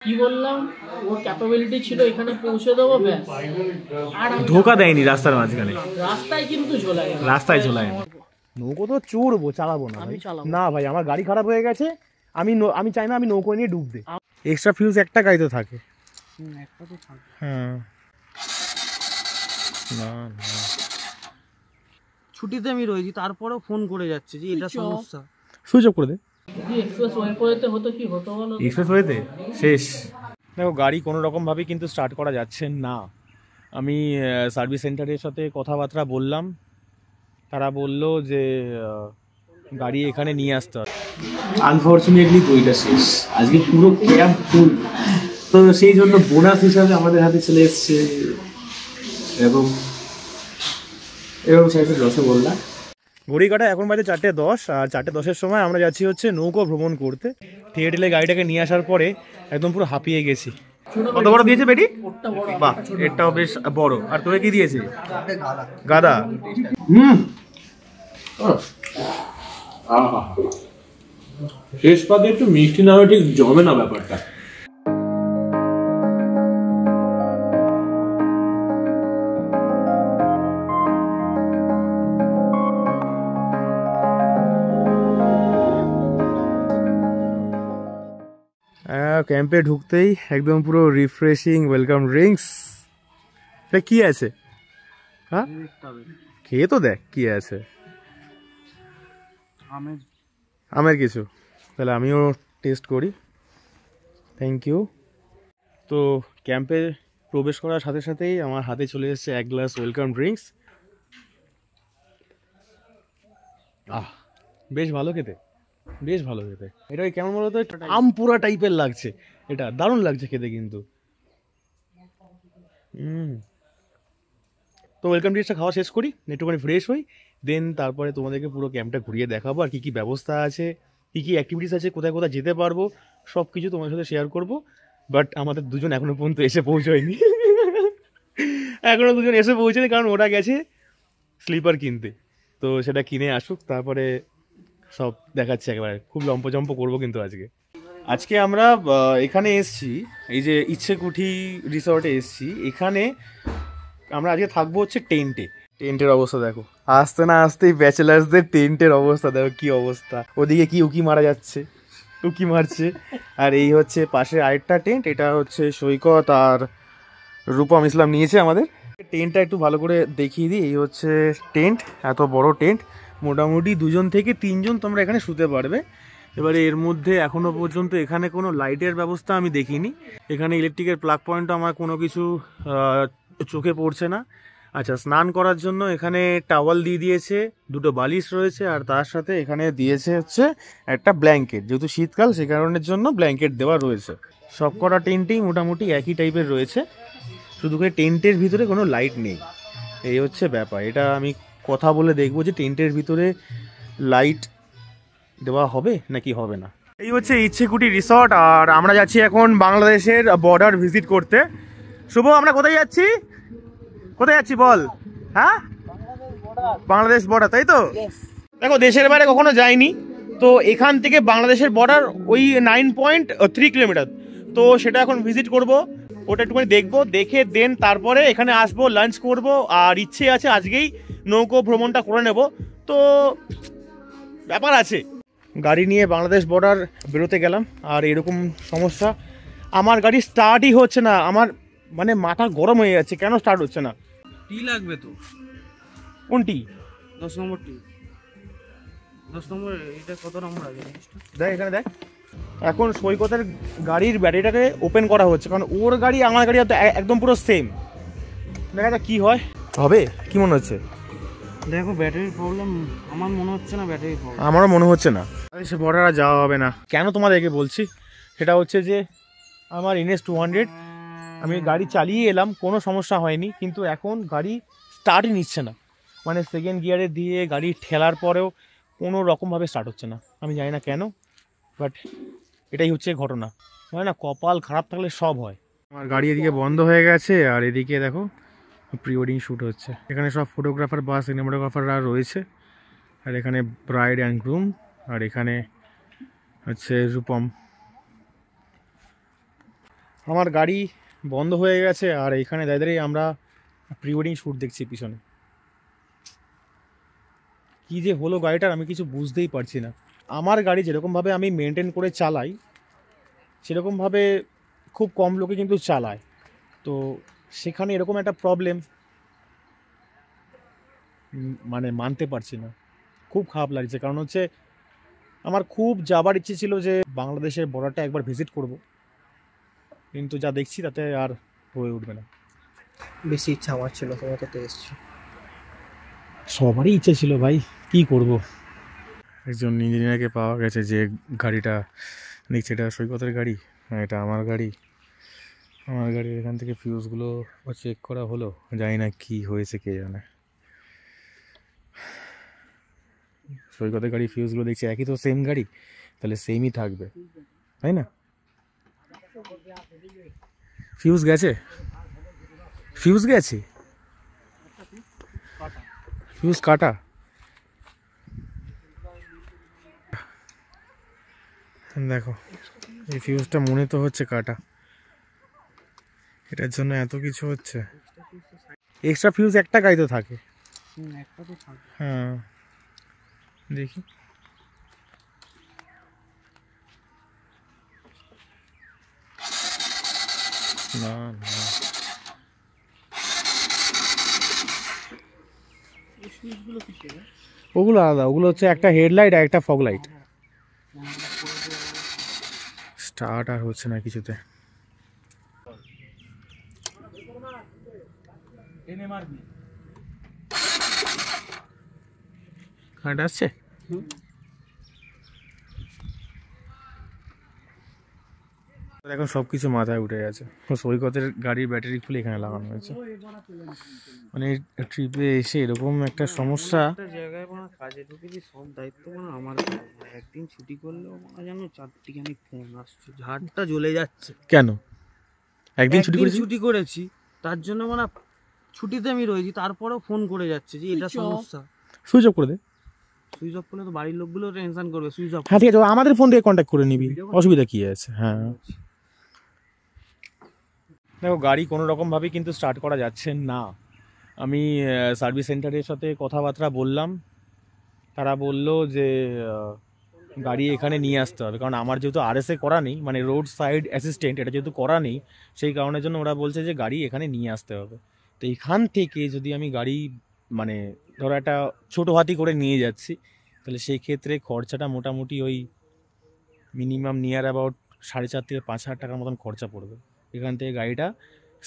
কি বললাম, ওর ক্যাপাবিলিটি ছিল এখানে পৌঁছে দেবো, ব্যাস। আর ধোকা দেয়নি রাস্তার মাঝখানে, রাস্তায় কিন্তু ঝোলায়, রাস্তায় ঝোলায়। নৌকো তো চড়বো, চালাবো না ভাই। না ভাই, আমার গাড়ি খারাপ হয়ে গেছে, আমি চাই না আমি নৌকো নিয়ে ডুবতে। এক্সট্রা ফিউজ একটা গাড়ি তো থাকে। হ্যাঁ, না না, ছুটিতে আমি রয়েছি, তারপরেও ফোন করে যাচ্ছে যে এটা সমস্যা। সুইচ অফ করে দে। এক্সপ্রেসওয়েতে হতো কি হতো বলো, এক্সপ্রেসওয়েতে শেষ। দেখো, গাড়ি কোনো রকমভাবেই কিন্তু স্টার্ট করা যাচ্ছে না। আমি সার্ভিস সেন্টারের সাথে কথাবার্তা বললাম, তারা বলল যে গাড়ি এখানে নিয়ে আসতে হবে। আনফর্চুনেটলি বইটা শেষ, আজকে পুরো ক্যাম্প ফুল। তো সেই জন্য বোনাস হিসাবে আমাদের হাতে চলে এসছে এরকম সাইজের রসগোল্লা। ঘড়ি কাটা এখন বাজে 4:10, আর 4:10-এর সময় আমরা যাচ্ছি হচ্ছে নৌকো ভ্রমণ করতে। থিয়েটারে গাড়িটাকে নিয়ে আসার পরে একদম পুরো হাঁপিয়ে গেছি। কত বড় দিয়েছে বেটি? বাহ, এটাও বেশ বড়। আর তোকে কি দিয়েছে? গাদা। শেষ পাতে একটু মিষ্টি না হলে ঠিক জমে না ব্যাপারটা। ক্যাম্পে ঢুকতেই একদম পুরো রিফ্রেশিং ওয়েলকাম ড্রিঙ্কস। এটা কি আছে? হ্যাঁ, খেয়ে তো দেখ কি আছে। আমের কিছু, তাহলে আমিও টেস্ট করি। Thank you. তো ক্যাম্পে প্রবেশ করার সাথে সাথেই আমার হাতে চলে এসেছে 1 গ্লাস ওয়েলকাম ড্রিঙ্কস। বেশ ভালো খেতে, বেশ ভালো খেতে। এটা কেমন বলতো, আমপুরা টাইপের লাগছে। এটা দারুণ লাগছে খেতে কিন্তু। তো ওয়েলকাম ড্রিঙ্কসটা খাওয়া শেষ করি, একটুখানি ফ্রেশ হই, দেন তারপরে তোমাদেরকে পুরো ক্যাম্পটা ঘুরিয়ে দেখাবো। আর কী কী ব্যবস্থা আছে, কী কী অ্যাক্টিভিটিস আছে, কোথায় কোথায় যেতে পারবো, সব কিছু তোমাদের সাথে শেয়ার করবো। বাট আমাদের দুজন এখনো পর্যন্ত এসে পৌঁছয়নি। এখনো দুজন এসে পৌঁছয়নি, কারণ ওরা গেছে স্লিপার কিনতে। তো সেটা কিনে আসুক, তারপরে সব দেখাচ্ছে। একেবারে খুব লম্পজম্প করবো কিন্তু আজকে আমরা এখানে এসছি, এই যে ইচ্ছেকুঠি রিসর্টে এসছি। এখানে আমরা আজকে থাকবো হচ্ছে টেন্টের অবস্থা দেখো। আসতে না আসতেই ব্যাচেলার্সদের টেন্টের অবস্থা দেখো, কি অবস্থা। ওদিকে কি উকি মারা যাচ্ছে, উকি মারছে। আর এই হচ্ছে পাশে আরেকটা টেন্ট, এটা হচ্ছে সৈকত আর রূপম ইসলাম নিয়েছে আমাদের। টেন্টটা একটু ভালো করে দেখিয়ে দিই। এই হচ্ছে টেন্ট, এত বড় টেন্ট। মোটামুটি 2 থেকে 3 জন তোমরা এখানে শুতে পারবে। এবারে এর মধ্যে এখনো পর্যন্ত এখানে কোনো লাইটের ব্যবস্থা আমি দেখিনি। এখানে ইলেকট্রিকের প্লাগ পয়েন্টও আমার কোনো কিছু চোখে পড়ছে না। আচ্ছা, স্নান করার জন্য এখানে টাওয়াল দিয়ে দিয়েছে, 2টো বালিশ রয়েছে, আর তার সাথে এখানে দিয়েছে হচ্ছে একটা ব্ল্যাঙ্কেট। যেহেতু শীতকাল, সে কারণের জন্য ব্ল্যাঙ্কেট দেওয়া রয়েছে। সব কটা টেন্টেই মোটামুটি একই টাইপের রয়েছে, শুধু করে টেন্টের ভিতরে কোনো লাইট নেই। এই হচ্ছে ব্যাপার। এটা আমি কথা বলে দেখবো যে টেন্টের ভিতরে লাইট দেওয়া হবে নাকি হবে না। এই হচ্ছে ইচ্ছেকুঠি রিসর্ট, আর আমরা যাচ্ছি এখন বাংলাদেশের বর্ডার ভিজিট করতে। শুভ, আমরা কোথায় যাচ্ছি? কোথায় যাচ্ছি বল? হ্যাঁ, বাংলাদেশ বর্ডার, তাই তো? দেখো, দেশের বাইরে কখনো যাইনি, তো এখান থেকে বাংলাদেশের বর্ডার ওই 9.3 কিলোমিটার। তো সেটা এখন ভিজিট করব, ওটা একটুখানি দেখবো, দেখে দেন তারপরে এখানে আসবো, লাঞ্চ করব। আর ইচ্ছে আছে আজকেই নৌকো ভ্রমণটা করে নেব। তো ব্যাপার আছে। গাড়ি নিয়ে বাংলাদেশ বর্ডার বেরোতে গেলাম, আর এরকম সমস্যা। আমার গাড়ি স্টার্টই হচ্ছে না। আমার মানে মাথা গরম হয়ে যাচ্ছে, কেন স্টার্ট হচ্ছে না। টি লাগবে তো? কোন টি? 10 নম্বর টি। 10 নম্বর, এটা কত নম্বর আছে দেখ, এখানে দেখ। এখন সৈকতের গাড়ির ব্যাটারিটাকে ওপেন করা হচ্ছে, কারণ ওর গাড়ি আমার গাড়ি একদম পুরো সেম। দেখা যাক কি হয়। হবে কি মনে হচ্ছে? দেখো, ব্যাটারির প্রবলেম। আমার মনে হচ্ছে না ব্যাটারির প্রবলেম। আমারও মনে হচ্ছে না। সে বর্ডার আর যাওয়া হবে না। কেন তোমাদেরকে বলছি সেটা হচ্ছে যে আমার NS 200, আমি গাড়ি চালিয়ে এলাম, কোনো সমস্যা হয়নি, কিন্তু এখন গাড়ি স্টার্টই নিচ্ছে না। মানে সেকেন্ড গিয়ারে দিয়ে গাড়ি ঠেলার পরেও কোনো রকমভাবে স্টার্ট হচ্ছে না। আমি জানি না কেন, বাট এটাই হচ্ছে ঘটনা। হয় না, কপাল খারাপ থাকলে সব হয়। আমার গাড়ি এদিকে বন্ধ হয়ে গেছে, আর এদিকে দেখো প্রি ওয়েডিং শ্যুট হচ্ছে। এখানে সব ফটোগ্রাফার বা সিনেমাটোগ্রাফাররা রয়েছে, আর এখানে ব্রাইড অ্যান্ড গ্রুম, আর এখানে হচ্ছে রূপম। আমার গাড়ি বন্ধ হয়ে গেছে আর এখানে দাঁড়িয়ে আমরা প্রি ওয়েডিং শ্যুট দেখছি পিছনে। কী যে হলো গাড়িটার আমি কিছু বুঝতেই পারছি না। আমার গাড়ি যেরকমভাবে আমি মেনটেন করে চালাই সেরকমভাবে খুব কম লোকে কিন্তু চালায়, তো সেখানে এরকম একটা প্রবলেম মানে মানতে পারছি না। খুব খারাপ লাগছে, কারণ হচ্ছে আমার খুব যাবার ইচ্ছে ছিল যে বাংলাদেশের বর্ডারটা একবার ভিজিট করব, কিন্তু যা দেখছি তাতে আর হয়ে উঠবে না। বেশি ইচ্ছা আমার ছিল, তোমার তো এসছি। সবারই ইচ্ছে ছিল ভাই, কি করব। একজন ইঞ্জিনিয়ারকে পাওয়া গেছে যে গাড়িটা দেখছে এটা সৈকতের গাড়ি, হ্যাঁ এটা আমার গাড়ি। আমার গাড়ির এখান থেকে ফিউজগুলো চেক করা হলো, জানি না কি হয়েছে কে জানে। সৈকতের গাড়ি ফিউজগুলো দেখছি একই, তো সেম গাড়ি, তাহলে সেমই থাকবে তাই না? ফিউজ গেছে, ফিউজ গেছে, ফিউজ কাটা। দেখো এই ফিউজটা মনে তো হচ্ছে কাটা, এটার জন্য এত কিছু হচ্ছে। এক্সট্রা ফিউজ একটা গাড়িতে থাকে। একটা তো থাকে। হ্যাঁ দেখি, না না ওগুলো আলাদা, ওগুলো হচ্ছে একটা হেডলাইট আর একটা ফগ লাইট। স্টার্ট আর হচ্ছে না কিছুতে। কারেন্ট আসছে? এখন সব কিছু মাথায় উঠে গেছে। সৈকতের গাড়ির ব্যাটারি খুলে এখানে লাগানো হয়েছে, মানে ট্রিপে এসে এরকম একটা সমস্যা। একটা জায়গায় কোনো কাজে ঢুকেছি, সব দায়িত্ব কোনো আমার। একদিন ছুটি করলেও মনে যেন 4টিখানি ফোন আসছে, ঝাড়টা জ্বলে যাচ্ছে। কেন একদিন ছুটি করেছি? ছুটি করেছি তার জন্য মানে ছুটিতে আমি রয়েছি, তারপরেও ফোন করে যাচ্ছে যে এটা সমস্যা। সুইচ অফ করে দে। সুইচ অফ করলে তো বাড়ির লোকগুলো টেনশন করবে। সুইচ অফ, হ্যাঁ ঠিক আছে, আমাদের ফোন থেকে কন্ট্যাক্ট করে নিবি, অসুবিধা কি আছে। হ্যাঁ দেখো গাড়ি কোনো রকমভাবেই কিন্তু স্টার্ট করা যাচ্ছে না। আমি সার্ভিস সেন্টারের সাথে কথাবার্তা বললাম, তারা বলল যে গাড়ি এখানে নিয়ে আসতে হবে, কারণ আমার যেহেতু RSA করা নেই, মানে রোড সাইড অ্যাসিস্ট্যান্ট, এটা যেহেতু করা নেই, সেই কারণের জন্য ওরা বলছে যে গাড়ি এখানে নিয়ে আসতে হবে। তো এখান থেকে যদি আমি গাড়ি মানে ধরো একটা ছোটো হাতি করে নিয়ে যাচ্ছি, তাহলে সেই ক্ষেত্রে খরচাটা মোটামুটি ওই মিনিমাম নিয়ার অ্যাবাউট 4.5 থেকে 5,000 টাকার মতন খরচা পড়বে এখান থেকে গাড়িটা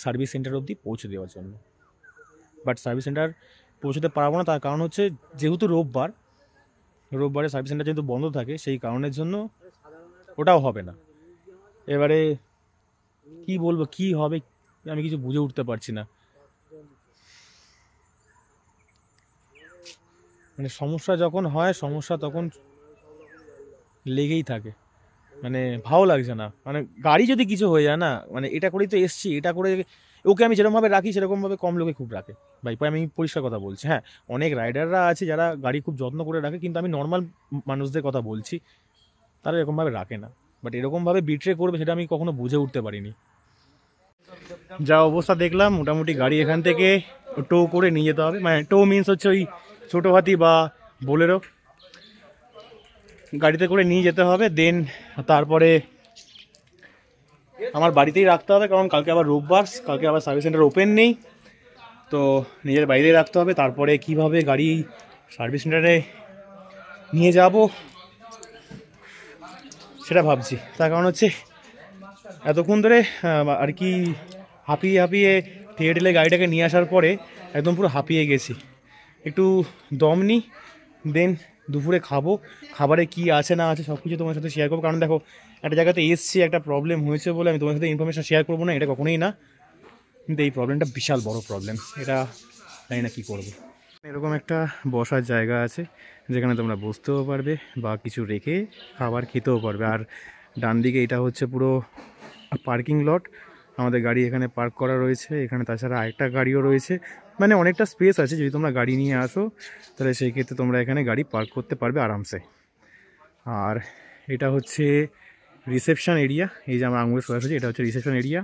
সার্ভিস সেন্টার অবধি পৌঁছে দেওয়ার জন্য। বাট সার্ভিস সেন্টার পৌঁছতে পারবো না, তার কারণ হচ্ছে যেহেতু রোববারে সার্ভিস সেন্টার যেহেতু বন্ধ থাকে, সেই কারণের জন্য ওটাও হবে না। এবারে কি বলবো, কি হবে আমি কিছু বুঝে উঠতে পারছি না। মানে সমস্যা যখন হয়, সমস্যা তখন লেগেই থাকে, মানে ভালো লাগছে না। মানে গাড়ি যদি কিছু হয়ে যায় না, মানে এটা করেই তো এসছি, এটা করে ওকে আমি যেরকমভাবে রাখি সেরকমভাবে কম লোকে খুব রাখে ভাই, আমি পরিষ্কার কথা বলছি। হ্যাঁ অনেক রাইডাররা আছে যারা গাড়ি খুব যত্ন করে রাখে, কিন্তু আমি নর্মাল মানুষদের কথা বলছি, তারা এরকমভাবে রাখে না। বাট এরকমভাবে বিট্রে করবে সেটা আমি কখনো বুঝে উঠতে পারিনি। যা অবস্থা দেখলাম, মোটামুটি গাড়ি এখান থেকে টো করে নিয়ে যেতে হবে, মানে টো মিনস হচ্ছে ওই ছোটো হাতি বা বোলেরো, গাড়িতে করে নিয়ে যেতে হবে। দেন তারপরে আমার বাড়িতেই রাখতে হবে, কারণ কালকে আবার রোববার, কালকে আবার সার্ভিস সেন্টার ওপেন নেই, তো নিজের বাড়িতেই রাখতে হবে। তারপরে কিভাবে গাড়ি সার্ভিস সেন্টারে নিয়ে যাব সেটা ভাবছি। তার কারণ হচ্ছে এতক্ষণ ধরে আর কি হাঁপিয়ে ঠেলে গাড়িটাকে নিয়ে আসার পরে একদম পুরো হাঁপিয়ে গেছি। একটু দম নিই, দেন দুপুরে খাবো, খাবারে কি আছে না আছে সব কিছু তোমার সাথে শেয়ার করবো। কারণ দেখো একটা জায়গাতে এসছি, একটা প্রবলেম হয়েছে বলে আমি তোমার সাথে ইনফরমেশন শেয়ার করবো না, এটা কখনোই না। কিন্তু এই প্রবলেমটা বিশাল বড় প্রবলেম, এটা জানি না কী করবো। এরকম একটা বসার জায়গা আছে যেখানে তোমরা বসতেও পারবে বা কিছু রেখে খাবার খেতেও পারবে। আর ডান দিকে এটা হচ্ছে পুরো পার্কিং লট, আমাদের গাড়ি এখানে পার্ক করা রয়েছে। এখানে তাছাড়া আরেকটা গাড়িও রয়েছে, মানে অনেকটা স্পেস আছে। যদি তোমরা গাড়ি নিয়ে আসো তাহলে সেই ক্ষেত্রে তোমরা এখানে গাড়ি পার্ক করতে পারবে আরামসে। আর এটা হচ্ছে রিসেপশন এরিয়া। এই যে আমার আঙুলের সোজাসুজি এটা হচ্ছে রিসেপশন এরিয়া।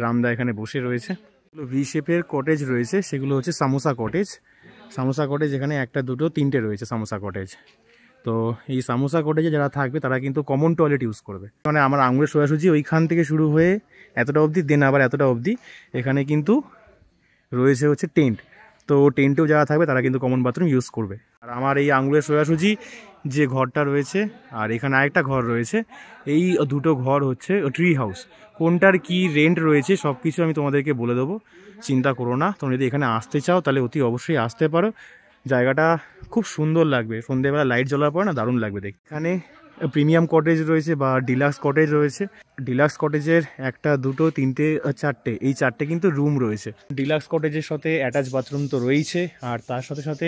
রামদা এখানে বসে রয়েছে। ভি শেপের কটেজ রয়েছে, সেগুলো হচ্ছে সামোসা কটেজ। সামোসা কটেজ এখানে 1, 2, 3টে রয়েছে সামোসা কটেজ। তো এই সামোসা কটেজে যারা থাকবে তারা কিন্তু কমন টয়লেট ইউজ করবে। মানে আমার আঙুলের সোজাসুজি ওইখান থেকে শুরু হয়ে এতটা অবধি, দেন আবার এতটা অবধি এখানে কিন্তু রয়েছে হচ্ছে টেন্ট। তো টেন্টেও যারা থাকবে তারা কিন্তু কমন বাথরুম ইউজ করবে। আর আমার এই আঙুলের সোজাসুজি যে ঘরটা রয়েছে আর এখানে আরেকটা ঘর রয়েছে, এই দুটো ঘর হচ্ছে ট্রি হাউস। কোনটার কি রেন্ট রয়েছে সব কিছু আমি তোমাদেরকে বলে দেবো, চিন্তা করো না। তোমরা যদি এখানে আসতে চাও তাহলে অতি অবশ্যই আসতে পারো। জায়গাটা খুব সুন্দর লাগবে, সন্ধ্যেবেলা লাইট জ্বলার পর না দারুণ লাগবে দেখ। এখানে প্রিমিয়াম কটেজ রয়েছে বা ডিলাক্স কটেজ রয়েছে। ডিলাক্স কটেজের 1, 2, 3, 4টে, এই 4টে কিন্তু রুম রয়েছে। ডিলাক্স কটেজের সাথে অ্যাটাচ বাথরুম তো রয়েছে, আর তার সাথে সাথে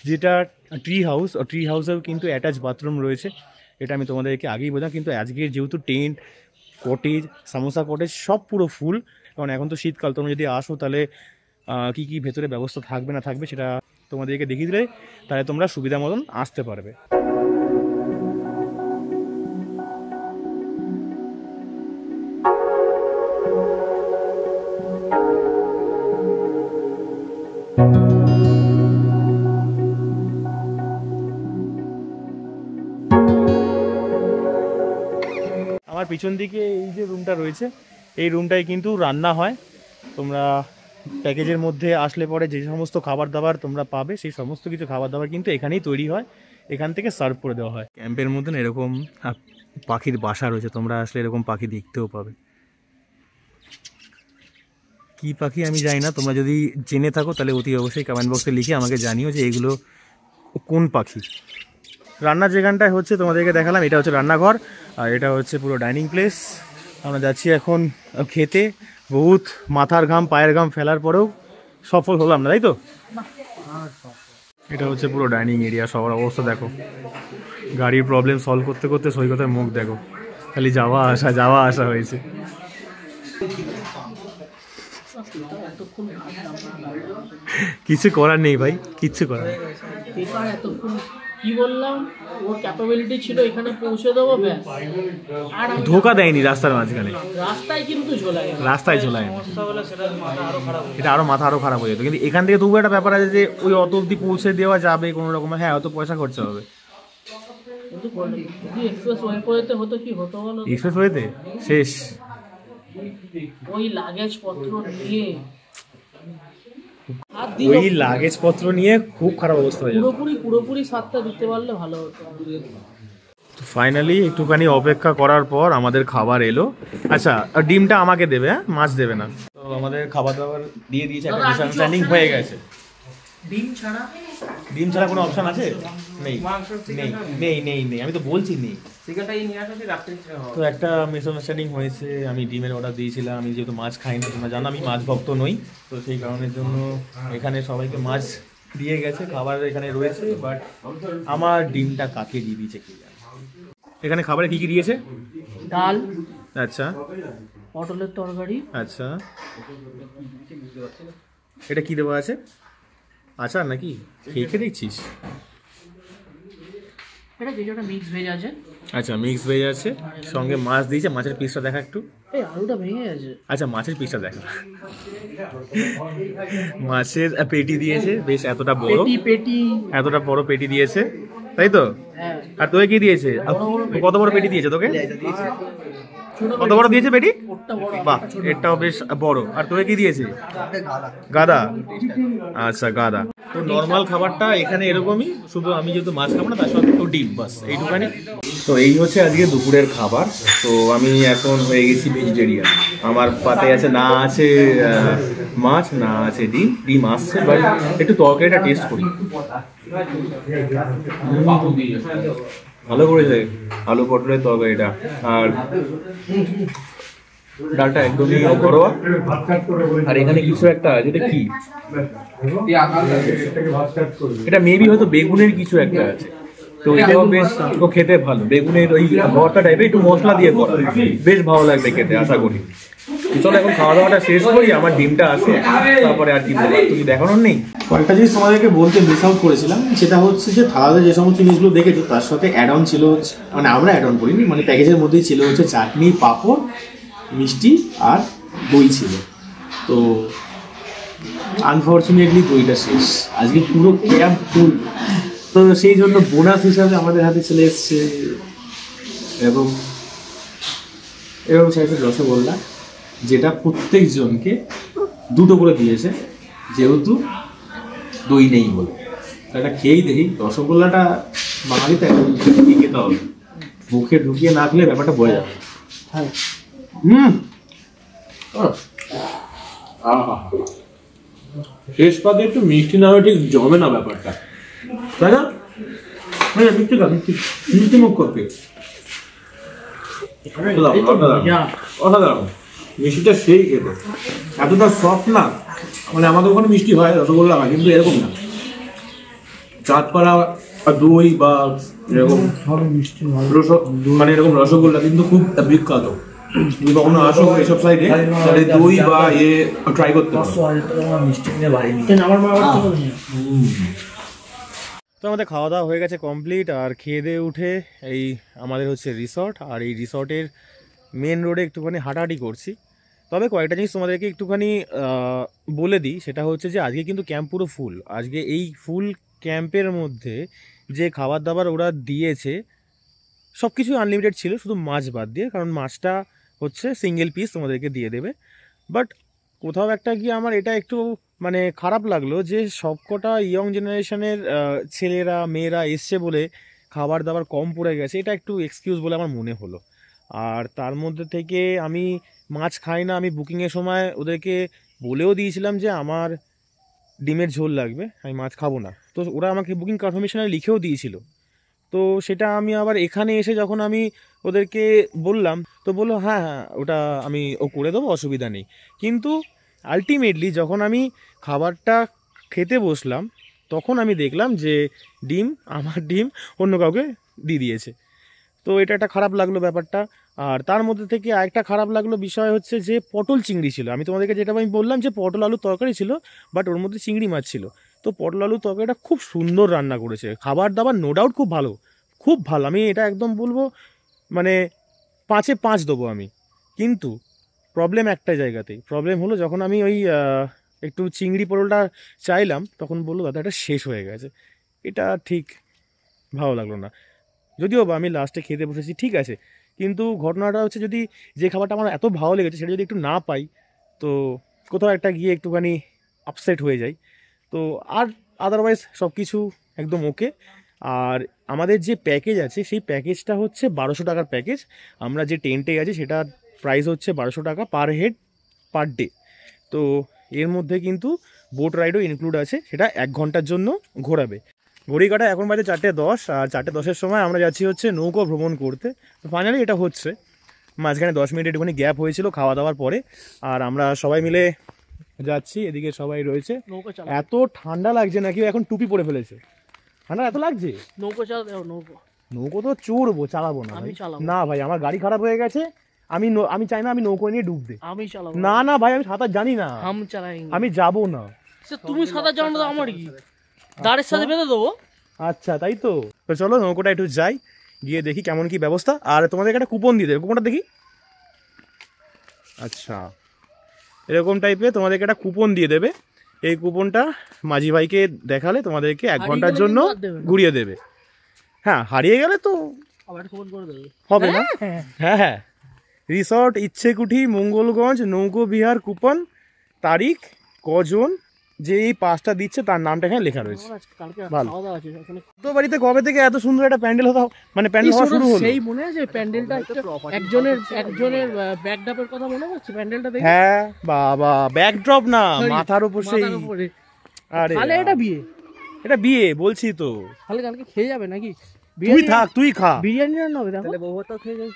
যেটা ট্রি হাউস, ট্রি হাউসেও কিন্তু অ্যাটাচ বাথরুম রয়েছে। এটা আমি তোমাদেরকে আগেই বললাম, কিন্তু আজকের যেহেতু টেন্ট, কটেজ, সামোসা কটেজ সব পুরো ফুল, কারণ এখন তো শীতকাল। তোমরা যদি আসো তাহলে কী কী ভেতরে ব্যবস্থা থাকবে না থাকবে সেটা তোমাদেরকে দেখিয়ে দিলে তাহলে তোমরা সুবিধা মতন আসতে পারবে। আমার পিছন দিকে এই যে রুমটা রয়েছে, এই রুমটায় কিন্তু রান্না হয়। তোমরা প্যাকেজের মধ্যে আসলে পরে যে সমস্ত খাবার দাবার তোমরা পাবে সেই সমস্ত কিছু খাবার দাবার কিন্তু এখানেই তৈরি হয়, এখান থেকে সার্ভ করে দেওয়া হয়। ক্যাম্পের মধ্যে এরকম পাখির বাসা রয়েছে, তোমরা আসলে এরকম পাখি দেখতেও পাবে। কি পাখি আমি জানি না, তোমরা যদি জেনে থাকো তাহলে অতি অবশ্যই কমেন্ট বক্সে লিখে আমাকে জানিও যে এগুলো কোন পাখি। রান্নার যেখানটায় হচ্ছে তোমাদেরকে দেখালাম, এটা হচ্ছে রান্নাঘর, আর এটা হচ্ছে পুরো ডাইনিং প্লেস। আমরা যাচ্ছি এখন খেতে। বহুত মাথার ঘাম পায়ের ঘাম ফেলার পরেও সফল হলাম না, তাই তো? এটা হচ্ছে পুরো ডাইনিং এরিয়া। সবার অবস্থা দেখো, গাড়ির প্রবলেম সলভ করতে করতে সৈকতের মুখ দেখো, খালি যাওয়া আসা হয়েছে। কিছু করার নেই ভাই, কিচ্ছু করার নেই। কি বললাম, ওর ক্যাপাবিলিটি ছিল এখানে পৌঁছে দেবো, ব্যাস। আর ধোকা দেয়নি রাস্তার মাঝখানে, রাস্তায় কিন্তু ঝোলাই, রাস্তায় ঝোলায়। এটা আরো মাথা আরো খারাপ হয়ে যেত। কিন্তু এখান থেকে তবু একটা ব্যাপার আছে যে ওই অত অব্দি পৌঁছে দেওয়া যাবে কোনো রকম। হ্যাঁ, অত পয়সা খরচা হবে, কিন্তু এক্সপ্রেস ওয়েতে হতো কি হতো বলো? এক্সপ্রেস ওয়েতে শেষ। ওই লাগেজ পত্র নিয়ে ওই লাগেজ পত্র নিয়ে খুব খারাপ অবস্থা হয়ে যাবে। পুরোপুরি সাতটা দিতে পারলে ভালো হতো। ফাইনালি একটুখানি অপেক্ষা করার পর আমাদের খাবার এলো। আচ্ছা, ডিমটা আমাকে দেবে, হ্যাঁ, মাছ দেবে না। তো আমাদের খাবার দাবার দিয়ে দিয়েছে, একটা মিসআন্ডারস্ট্যান্ডিং হয়ে গেছে। ডিম ছাড়া কোনো অপশন আছে? নেই নেই নেই নেই, আমি তো বলছি নেই। তো একটা মিসআন্ডারস্ট্যান্ডিং হয়েছে। আমি ডিমের অর্ডার দিয়েছিলাম, আমি যেহেতু মাছ খাই না, তোমরা জানো আমি মাছ ভক্ত নই, তো সেই কারণের জন্য এখানে সবাইকে মাছ দিয়ে গেছে, খাবার এখানে রয়েছে। বাট আমার ডিমটা কাকে দিয়ে দিয়েছে কি জানি। এখানে খাবারে কি কি দিয়েছে? ডাল, আচ্ছা, পটলের তরকারি, আচ্ছা। এটা কি দেওয়া আছে? আচার নাকি? খেয়ে দেখছিস? এটা কিছুটা মিক্স ভেজ আছে। আচ্ছা, মিক্স ভেজ আছে, সঙ্গে মাছ দিয়েছে। মাছের পিসটা দেখা একটু। এই আলুটা ভেঙে গেছে। আচ্ছা, মাছের পিসটা দেখা। মাছের পেটি দিয়েছে, বেশ এতটা বড় পেটি, এতটা বড় পেটি দিয়েছে, তাই তো? হ্যাঁ। আর তোকে কি দিয়েছে? কত বড় পেটি দিয়েছে তোকে? কত বড় দিয়েছে পেটি? বাহ, এটাও বেশ বড়। আর তোকে কি দিয়েছে? গাদা। আচ্ছা, গাদা। তো নর্মাল খাবারটা এখানে এরকমই, শুধু আমি যেহেতু মাছ খাবো না তার সাথে একটু ডিম, বাস এইটুখানি। তো এই হচ্ছে আজকে দুপুরের খাবার। তো আমি এখন হয়ে গেছি ভেজিটেরিয়ান। আমার পাতে আছে, না আছে মাছ, না আছে ডিম। ডিম আসছে, বাট একটু তরকারিটা টেস্ট করি। ভালো করেছে আলু পটলের তরকারিটা, আর ডালটা একদমই ঘরোয়া। আর এখানে কিছু একটা আছে, এটা কি? এটা মেবি হয়তো বেগুনের কিছু একটা আছে। তো এটাও বেশ খেতে ভালো, বেগুনের ওই ভর্তা টাইপের, একটু মশলা দিয়ে করা, বেশ ভালো লাগবে খেতে আশা করি। চলো এখন খাওয়া দাওয়াটা শেষ করি, আমার ডিমটা আসে, তারপরে আর কি বলার, তুমি দেখানোর নেই। কয়েকটা জিনিস তোমাদেরকে বলতে মিস আউট করেছিলাম, সেটা হচ্ছে যে থালাতে যে সমস্ত জিনিসগুলো দেখেছো তার সাথে অ্যাড অন ছিল হচ্ছে, মানে আমরা অ্যাড অন করিনি, মানে প্যাকেজের মধ্যেই ছিল হচ্ছে চাটনি, পাঁপড়, মিষ্টি আর দই ছিল। তো আনফর্চুনেটলি দইটা শেষ, আজকে পুরো ক্যাম্প ফুল। তো সেই জন্য বোনাস হিসাবে আমাদের হাতে চলে এসছে এরকম সাইজের রসগোল্লা, যেটা প্রত্যেকজনকে দুটো করে দিয়েছে, যেহেতু দই নেই বলে। এটা খেয়েই দেখি, রসগোল্লাটা বাঙালিতে এখন খেতে হবে, মুখে ঢুকিয়ে না খেলে ব্যাপারটা বোঝা যাবে। শেষ পাতে একটু মিষ্টি না হলে ঠিক জমে না ব্যাপারটা, তাই না? মিষ্টি মুখ করতে অসাধারণ, মিষ্টিটা সেই খেতে এতটা সফট না, মানে আমাদের ওখানে মিষ্টি হয় রসগোল্লা হয়, কিন্তু এরকম না। চাঁদপাড়া দই বা এরকম মানে এরকম রসগোল্লা কিন্তু খুব বিখ্যাত। তুমি কখনো আসো এসব সাইডে, তাহলে দই বা ট্রাই করতে পারো। তো আমাদের খাওয়া দাওয়া হয়ে গেছে কমপ্লিট, আর খেয়ে দিয়ে উঠে এই আমাদের হচ্ছে রিসর্ট, আর এই রিসর্টের মেন রোডে একটুখানি হাঁটাহাঁটি করছি। তবে কয়েকটা জিনিস তোমাদেরকে একটুখানি বলে দিই, সেটা হচ্ছে যে আজকে কিন্তু ক্যাম্প পুরো ফুল। আজকে এই ফুল ক্যাম্পের মধ্যে যে খাবার দাবার ওরা দিয়েছে সব কিছুই আনলিমিটেড ছিল, শুধু মাছ বাদ দিয়ে, কারণ মাছটা হচ্ছে সিঙ্গেল পিস তোমাদেরকে দিয়ে দেবে। বাট কোথাও একটা গিয়ে আমার এটা একটু মানে খারাপ লাগলো যে সবকটা ইয়ং জেনারেশনের ছেলেরা মেয়েরা এসছে বলে খাবার দাবার কম পড়ে গেছে, এটা একটু এক্সকিউজ বলে আমার মনে হলো। আর তার মধ্যে থেকে আমি মাছ খাই না, আমি বুকিংয়ের সময় ওদেরকে বলেও দিয়েছিলাম যে আমার ডিমের ঝোল লাগবে, আমি মাছ খাবো না। তো ওরা আমাকে বুকিং কনফার্মেশনে লিখেও দিয়েছিল। তো সেটা আমি আবার এখানে এসে যখন আমি ওদেরকে বললাম, তো বললো হ্যাঁ হ্যাঁ ওটা আমি করে দেবো, অসুবিধা নেই। কিন্তু আলটিমেটলি যখন আমি খাবারটা খেতে বসলাম তখন আমি দেখলাম যে আমার ডিম অন্য কাউকে দিয়ে দিয়েছে। তো এটা একটা খারাপ লাগলো ব্যাপারটা। আর তার মধ্যে থেকে আরেকটা খারাপ লাগলো বিষয় হচ্ছে যে পটল চিংড়ি ছিল। আমি তোমাদেরকে যেটা আমি বললাম যে পটল আলুর তরকারি ছিল, বাট ওর মধ্যে চিংড়ি মাছ ছিল। তো পটল আলুর তরকারিটা খুব সুন্দর রান্না করেছে, খাবার দাবার নো ডাউট খুব ভালো, খুব ভালো, আমি এটা একদম বলবো মানে 5-এ 5 দেবো আমি। কিন্তু প্রবলেম একটা জায়গাতেই, প্রবলেম হলো যখন আমি ওই একটু চিংড়ি পটলটা চাইলাম তখন বললো দাদা এটা শেষ হয়ে গেছে। এটা ঠিক ভালো লাগলো না, যদিও বা আমি লাস্টে খেতে বসেছি ঠিক আছে, কিন্তু ঘটনাটা হচ্ছে যদি যে খাবারটা আমার এত ভালো লেগেছে সেটা যদি একটু না পাই তো কোথাও একটা গিয়ে একটুখানি আপসেট হয়ে যায়। তো আর আদারওয়াইজ সব কিছু একদম ওকে। আর আমাদের যে প্যাকেজ আছে সেই প্যাকেজটা হচ্ছে 1200 টাকার প্যাকেজ। আমরা যে টেন্টে আছি সেটার প্রাইস হচ্ছে 1200 টাকা পার হেড পার ডে। তো এর মধ্যে কিন্তু বোট রাইডও ইনক্লুড আছে, সেটা 1 ঘন্টার জন্য ঘোরাবে। ঘড়ি কাটা এখন বাজে 4:10, আর 4:10-এর সময় আমরা যাচ্ছি হচ্ছে নৌকো ভ্রমণ করতে। তো ফাইনালি এটা হচ্ছে, মাঝখানে 10 মিনিট একটুখানি গ্যাপ হয়েছিল খাওয়া দাওয়ার পরে, আর আমরা সবাই মিলে যাচ্ছি। এদিকে সবাই রয়েছে, এত ঠান্ডা লাগছে নাকি এখন টুপি পরে ফেলেছে, ঠান্ডা এত লাগছে। নৌকো চালাতে, নৌকো তো চড়বো, চালাবো না ভাই, না ভাই আমার গাড়ি খারাপ হয়ে গেছে, আমি চাই না আমি নৌকো নিয়ে ডুবতে। আমি চালাবো না না ভাই আমি সাঁতার জানি না, আমি যাবো না। তুমি সাঁতার জানো না, আমার কি দাঁড়ের সাথে বেঁধে দেবো। আচ্ছা তাই তো, তো চলো নৌকোটা একটু যাই, গিয়ে দেখি কেমন কি ব্যবস্থা। আর তোমাদেরকে একটা কুপন দিয়ে দেবে, কুপনটা দেখি। আচ্ছা এরকম টাইপের তোমাদেরকে একটা কুপন দিয়ে দেবে, এই কুপনটা মাঝি ভাইকে দেখালে তোমাদেরকে 1 ঘন্টার জন্য ঘুরিয়ে দেবে। হ্যাঁ হারিয়ে গেলে তো হবে না। হ্যাঁ হ্যাঁ, রিসর্ট ইচ্ছেকুঠি মঙ্গলগঞ্জ নৌকো বিহার, কুপন তারিখ, কজন, যে এই পাসটা দিচ্ছে তার নামটা এখানে লেখা রয়েছে। ভালো তো বাড়িতে কবে থেকে এত সুন্দর একটা প্যান্ডেল হতো, মানে প্যান্ডেল হওয়া শুরু হলো, সেই মনে আছে প্যান্ডেলটা একজনের ব্যাকড্রপের কথা মনে পড়ছে প্যান্ডেলটা দেখে। হ্যাঁ বাবা ব্যাকড্রপ না, মাথার উপর সেই। আরে তাহলে এটা বিয়ে বলছি তো, তাহলে কালকে খেয়ে যাবে নাকি? তুই থাক, তুই খা, বিরিয়ানি রান্না হবে, তাহলে বউভাতও খেয়ে যাবে।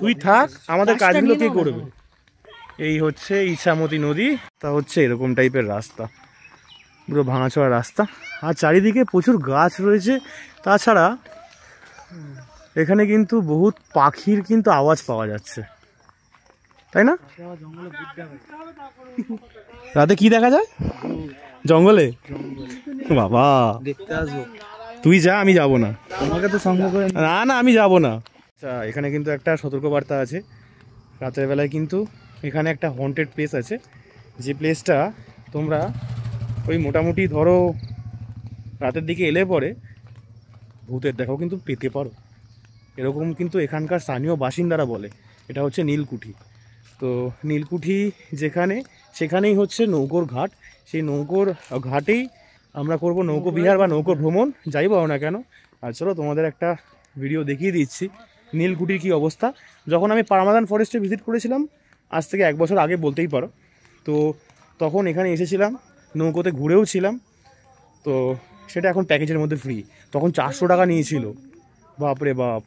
তুই থাক, আমাদের কাজগুলো কে করবে? এই হচ্ছে ইছামতি নদী, তা হচ্ছে এরকম টাইপের রাস্তা, পুরো ভাঙাচোরা রাস্তা, আর চারিদিকে প্রচুর গাছ রয়েছে। তাছাড়া এখানে কিন্তু বহুত পাখির কিন্তু আওয়াজ পাওয়া যাচ্ছে। তাই না? আবার জঙ্গলে ঘুরতে হবে। রাতে কি দেখা যায় জঙ্গলে? বাবা দেখতে আসবো, তুই যা, আমি যাব না। তোমাকে তো সঙ্গ করে না না, আমি যাব না। আচ্ছা, এখানে কিন্তু একটা সতর্কবার্তা আছে। রাতের বেলায় কিন্তু এখানে একটা হন্টেড প্লেস আছে, যে প্লেসটা তোমরা ওই মোটামুটি ধরো রাতের দিকে এলে পরে ভূতের দেখাও কিন্তু পেতে পারো, এরকম কিন্তু এখানকার স্থানীয় বাসিন্দারা বলে। এটা হচ্ছে নীলকুঠি। তো নীলকুঠি যেখানে, সেখানেই হচ্ছে নৌকোর ঘাট। সেই নৌকোর ঘাটেই আমরা করব নৌকো বিহার বা নৌকো ভ্রমণ, যাই বলো না কেন। আর চলো তোমাদের একটা ভিডিও দেখিয়ে দিচ্ছি নীলকুঠির কী অবস্থা। যখন আমি পারমাদান ফরেস্টে ভিজিট করেছিলাম, আজ থেকে 1 বছর আগে বলতেই পারো, তো তখন এখানে এসেছিলাম, নৌকোতে ঘুরেও ছিলাম। তো সেটা এখন প্যাকেজের মধ্যে ফ্রি, তখন 400 টাকা নিয়েছিল। বাপরে বাপ।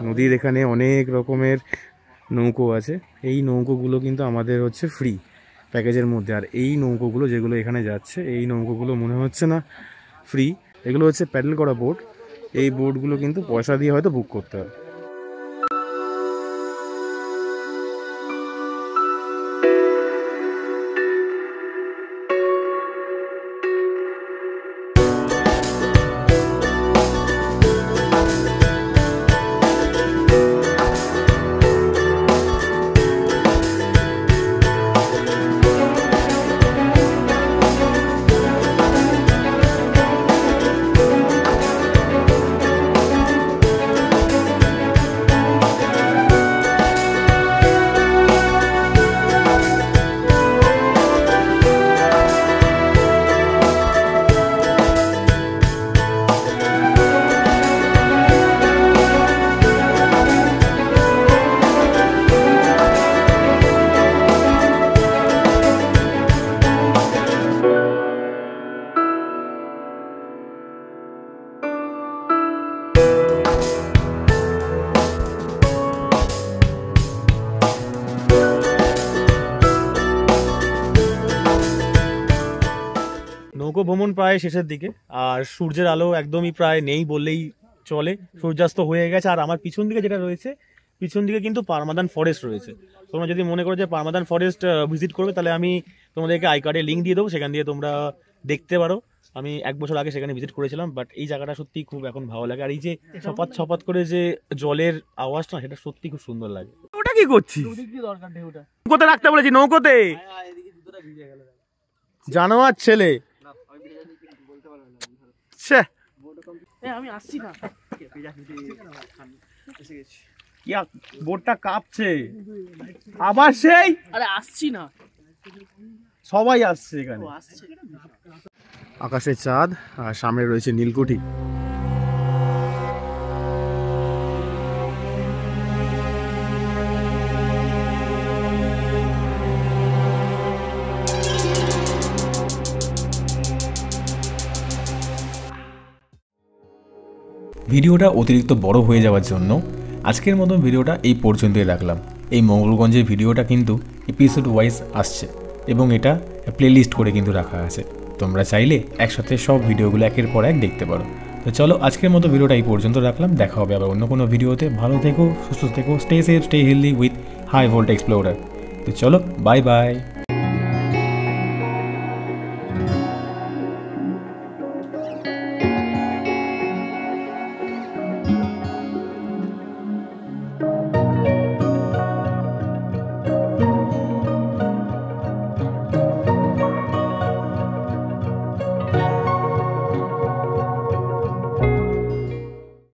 নদীর এখানে অনেক রকমের নৌকো আছে। এই নৌকোগুলো কিন্তু আমাদের হচ্ছে ফ্রি প্যাকেজের মধ্যে। আর এই নৌকোগুলো যেগুলো এখানে যাচ্ছে, এই নৌকোগুলো মনে হচ্ছে না ফ্রি, এগুলো হচ্ছে প্যাডেল করা বোট। এই বোটগুলো কিন্তু পয়সা দিয়ে হয়তো বুক করতে হবে। নৌকো ভ্রমণ প্রায় শেষের দিকে, আর সূর্যের আলো একদমই প্রায় নেই বললেই চলে, সূর্যাস্ত হয়ে গেছে। আর আমার পিছন দিকে যেটা রয়েছে, পিছন দিকে কিন্তু পারমাদান ফরেস্ট রয়েছে। তোমরা যদি মনে করো যে পারমাদান ফরেস্ট ভিজিট করবে, তাহলে আমি তোমাদেরকে আই কার্ডে লিঙ্ক দিয়ে দেবো, সেখান দিয়ে তোমরা দেখতে পারো। আমি 1 বছর আগে সেখানে ভিজিট করেছিলাম, বাট এই জায়গাটা সত্যি খুব এখন ভালো লাগে। আর এই যে ছপাত ছপাত করে যে জলের আওয়াজটা, সেটা সত্যি খুব সুন্দর লাগে। ওটা কি করছিস? দরকার ঢেউটা নৌকোতে রাখতে বলেছি, নৌকোতে। জানোয়ার ছেলে। আমি আসছি না, বোটটা কাঁপছে আবার সেই। আরে আসছি না, সবাই আসছে এখানে। আসছে। আকাশে চাঁদ আর সামনে রয়েছে নীলকুঠি। ভিডিওটা অতিরিক্ত বড় হয়ে যাওয়ার জন্য আজকের মতো ভিডিওটা এই পর্যন্তই রাখলাম। এই মঙ্গলগঞ্জের ভিডিওটা কিন্তু এপিসোড ওয়াইজ আসছে এবং এটা প্লেলিস্ট করে কিন্তু রাখা আছে। তোমরা চাইলে একসাথে সব ভিডিওগুলো একের পর এক দেখতে পারো। তো চলো আজকের মতো ভিডিওটা এই পর্যন্ত রাখলাম। দেখা হবে আবার অন্য কোনো ভিডিওতে। ভালো থেকো, সুস্থ থেকো, stay safe, stay healthy with high volt explorer. তো চলো, বাই বাই।